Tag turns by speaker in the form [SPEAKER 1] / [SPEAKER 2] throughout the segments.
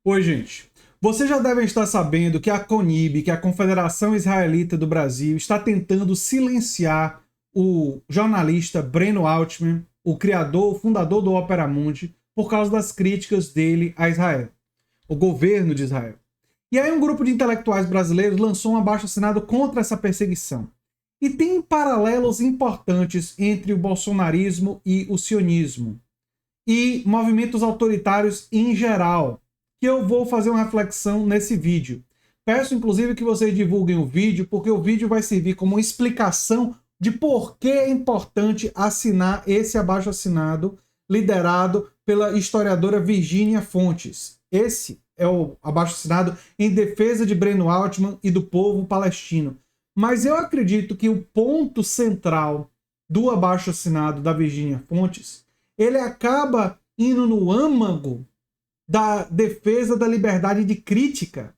[SPEAKER 1] Oi, gente. Vocês já devem estar sabendo que a CONIB, que é a Confederação Israelita do Brasil, está tentando silenciar o jornalista Breno Altman, o criador, o fundador do Opera Mundi, por causa das críticas dele a Israel, o governo de Israel. E aí um grupo de intelectuais brasileiros lançou um abaixo-assinado contra essa perseguição. E tem paralelos importantes entre o bolsonarismo e o sionismo, e movimentos autoritários em geral, que eu vou fazer uma reflexão nesse vídeo. Peço, inclusive, que vocês divulguem o vídeo, porque o vídeo vai servir como uma explicação de por que é importante assinar esse abaixo-assinado liderado pela historiadora Virgínia Fontes. Esse é o abaixo-assinado em defesa de Breno Altman e do povo palestino. Mas eu acredito que o ponto central do abaixo-assinado da Virgínia Fontes, ele acaba indo no âmago da defesa da liberdade de crítica,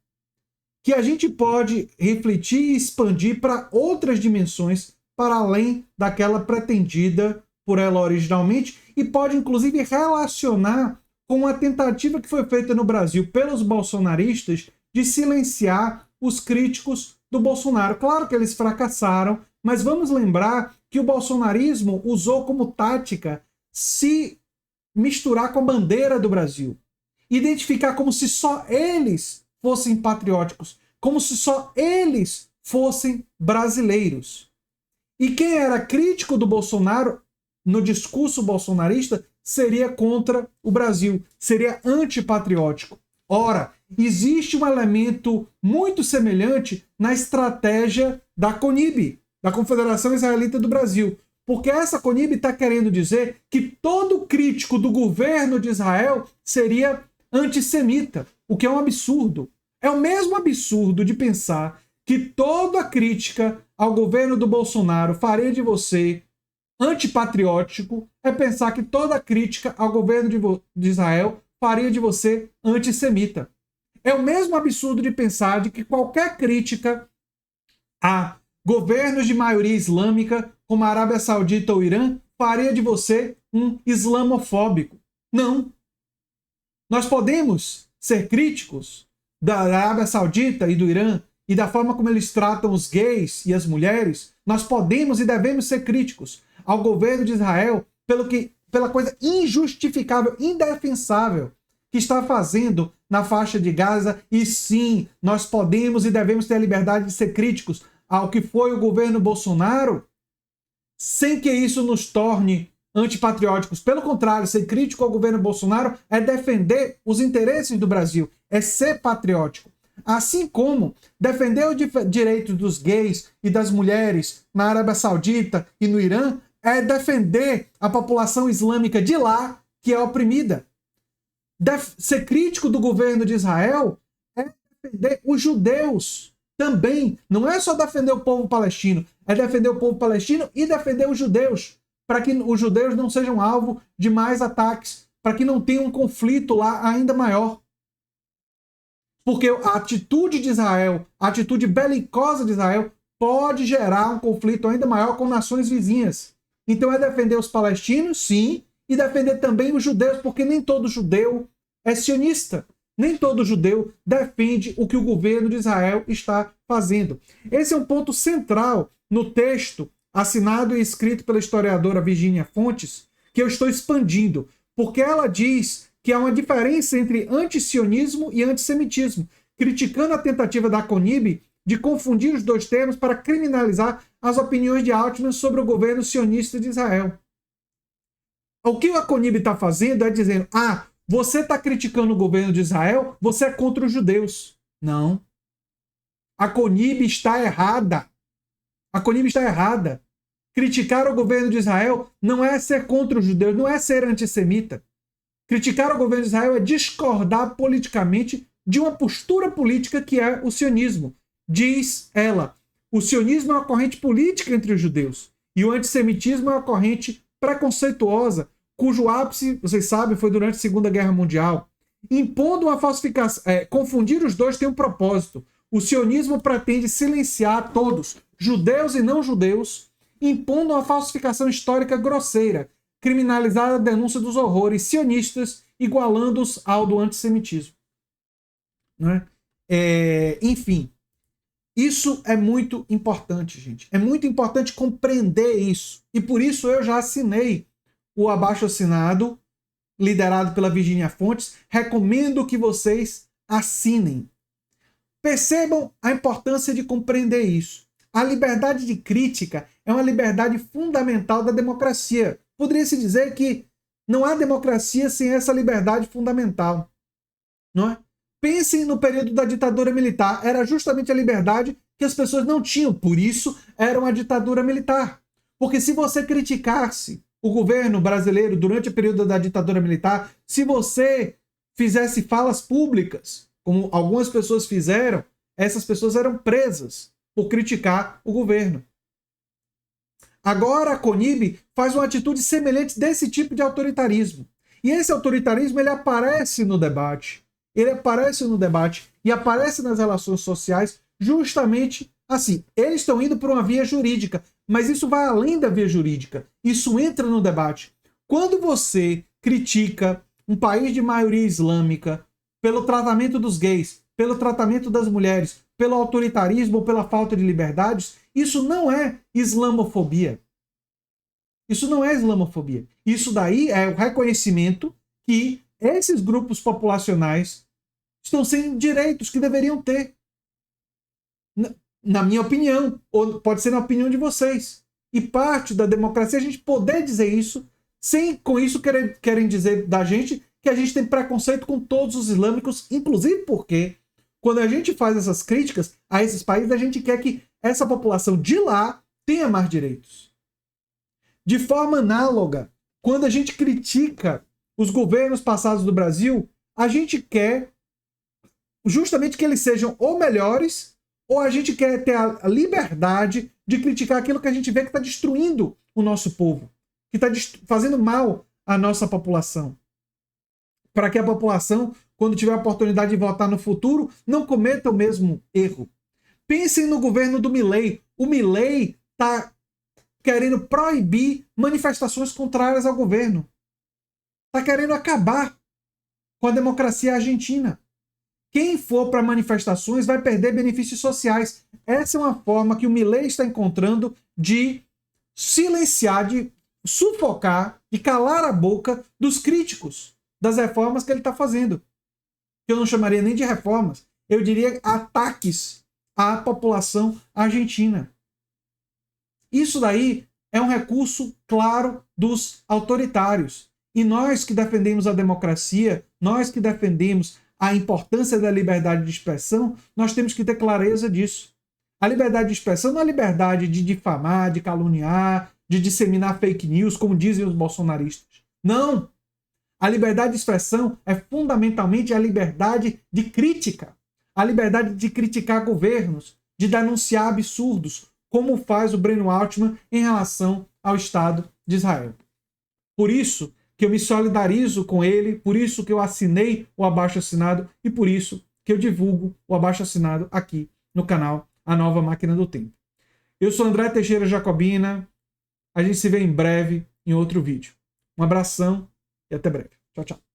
[SPEAKER 1] que a gente pode refletir e expandir para outras dimensões, para além daquela pretendida por ela originalmente, e pode inclusive relacionar com a tentativa que foi feita no Brasil pelos bolsonaristas de silenciar os críticos do Bolsonaro. Claro que eles fracassaram, mas vamos lembrar que o bolsonarismo usou como tática se misturar com a bandeira do Brasil. Identificar como se só eles fossem patrióticos, como se só eles fossem brasileiros. E quem era crítico do Bolsonaro, no discurso bolsonarista, seria contra o Brasil, seria antipatriótico. Ora, existe um elemento muito semelhante na estratégia da CONIB, da Confederação Israelita do Brasil, porque essa CONIB está querendo dizer que todo crítico do governo de Israel seria antissemita, o que é um absurdo. É o mesmo absurdo de pensar que toda crítica ao governo do Bolsonaro faria de você antipatriótico, é pensar que toda crítica ao governo de Israel faria de você antissemita. É o mesmo absurdo de pensar de que qualquer crítica a governos de maioria islâmica, como a Arábia Saudita ou Irã, faria de você um islamofóbico. Não. Nós podemos ser críticos da Arábia Saudita e do Irã e da forma como eles tratam os gays e as mulheres. Nós podemos e devemos ser críticos ao governo de Israel pela coisa injustificável, indefensável que está fazendo na faixa de Gaza. E sim, nós podemos e devemos ter a liberdade de ser críticos ao que foi o governo Bolsonaro, sem que isso nos torne antipatrióticos. Pelo contrário, ser crítico ao governo Bolsonaro é defender os interesses do Brasil, é ser patriótico. Assim como defender os direitos dos gays e das mulheres na Arábia Saudita e no Irã é defender a população islâmica de lá, que é oprimida. Ser crítico do governo de Israel é defender os judeus também. Não é só defender o povo palestino, é defender o povo palestino e defender os judeus, para que os judeus não sejam alvo de mais ataques, para que não tenha um conflito lá ainda maior. Porque a atitude de Israel, a atitude belicosa de Israel, pode gerar um conflito ainda maior com nações vizinhas. Então é defender os palestinos, sim, e defender também os judeus, porque nem todo judeu é sionista. Nem todo judeu defende o que o governo de Israel está fazendo. Esse é um ponto central no texto assinado e escrito pela historiadora Virgínia Fontes, que eu estou expandindo, porque ela diz que há uma diferença entre antisionismo e antissemitismo, criticando a tentativa da CONIB de confundir os dois termos para criminalizar as opiniões de Altman sobre o governo sionista de Israel. O que a CONIB está fazendo é dizendo, você está criticando o governo de Israel, você é contra os judeus. Não. A CONIB está errada. A CONIB está errada. Criticar o governo de Israel não é ser contra os judeus, não é ser antissemita. Criticar o governo de Israel é discordar politicamente de uma postura política que é o sionismo. Diz ela, o sionismo é uma corrente política entre os judeus e o antissemitismo é uma corrente preconceituosa, cujo ápice, vocês sabem, foi durante a Segunda Guerra Mundial. Impondo uma falsificação, confundir os dois tem um propósito. O sionismo pretende silenciar todos, judeus e não judeus, impondo uma falsificação histórica grosseira, criminalizar a denúncia dos horrores sionistas, igualando-os ao do antissemitismo. né? Enfim, isso é muito importante, gente. É muito importante compreender isso. E por isso eu já assinei o abaixo-assinado, liderado pela Virginia Fontes. Recomendo que vocês assinem. Percebam a importância de compreender isso. A liberdade de crítica é uma liberdade fundamental da democracia. Poderia-se dizer que não há democracia sem essa liberdade fundamental, não é? Pensem no período da ditadura militar. Era justamente a liberdade que as pessoas não tinham. Por isso, era uma ditadura militar. Porque se você criticasse o governo brasileiro durante o período da ditadura militar, se você fizesse falas públicas, como algumas pessoas fizeram, essas pessoas eram presas por criticar o governo. Agora a CONIB faz uma atitude semelhante desse tipo de autoritarismo. E esse autoritarismo ele aparece no debate. Ele aparece no debate e aparece nas relações sociais justamente assim. Eles estão indo por uma via jurídica, mas isso vai além da via jurídica. Isso entra no debate. Quando você critica um país de maioria islâmica pelo tratamento dos gays, pelo tratamento das mulheres, pelo autoritarismo ou pela falta de liberdades, isso não é islamofobia. Isso não é islamofobia. Isso daí é o reconhecimento que esses grupos populacionais estão sem direitos que deveriam ter. Na minha opinião, ou pode ser na opinião de vocês. E parte da democracia é a gente poder dizer isso, sem com isso querem dizer da gente que a gente tem preconceito com todos os islâmicos, inclusive porque quando a gente faz essas críticas a esses países, a gente quer que essa população de lá tenha mais direitos. De forma análoga, quando a gente critica os governos passados do Brasil, a gente quer justamente que eles sejam ou melhores, ou a gente quer ter a liberdade de criticar aquilo que a gente vê que está destruindo o nosso povo, que está fazendo mal à nossa população. Para que a população, quando tiver a oportunidade de votar no futuro, não cometa o mesmo erro. Pensem no governo do Milei. O Milei está querendo proibir manifestações contrárias ao governo. Está querendo acabar com a democracia argentina. Quem for para manifestações vai perder benefícios sociais. Essa é uma forma que o Milei está encontrando de silenciar, de sufocar, de calar a boca dos críticos das reformas que ele está fazendo. Eu não chamaria nem de reformas, eu diria ataques à população argentina. Isso daí é um recurso claro dos autoritários. E nós que defendemos a democracia, nós que defendemos a importância da liberdade de expressão, nós temos que ter clareza disso. A liberdade de expressão não é a liberdade de difamar, de caluniar, de disseminar fake news, como dizem os bolsonaristas. Não! A liberdade de expressão é fundamentalmente a liberdade de crítica. A liberdade de criticar governos, de denunciar absurdos, como faz o Breno Altman em relação ao Estado de Israel. Por isso que eu me solidarizo com ele, por isso que eu assinei o abaixo-assinado e por isso que eu divulgo o abaixo-assinado aqui no canal A Nova Máquina do Tempo. Eu sou André Teixeira Jacobina, a gente se vê em breve em outro vídeo. Um abração e até breve. Tchau, tchau.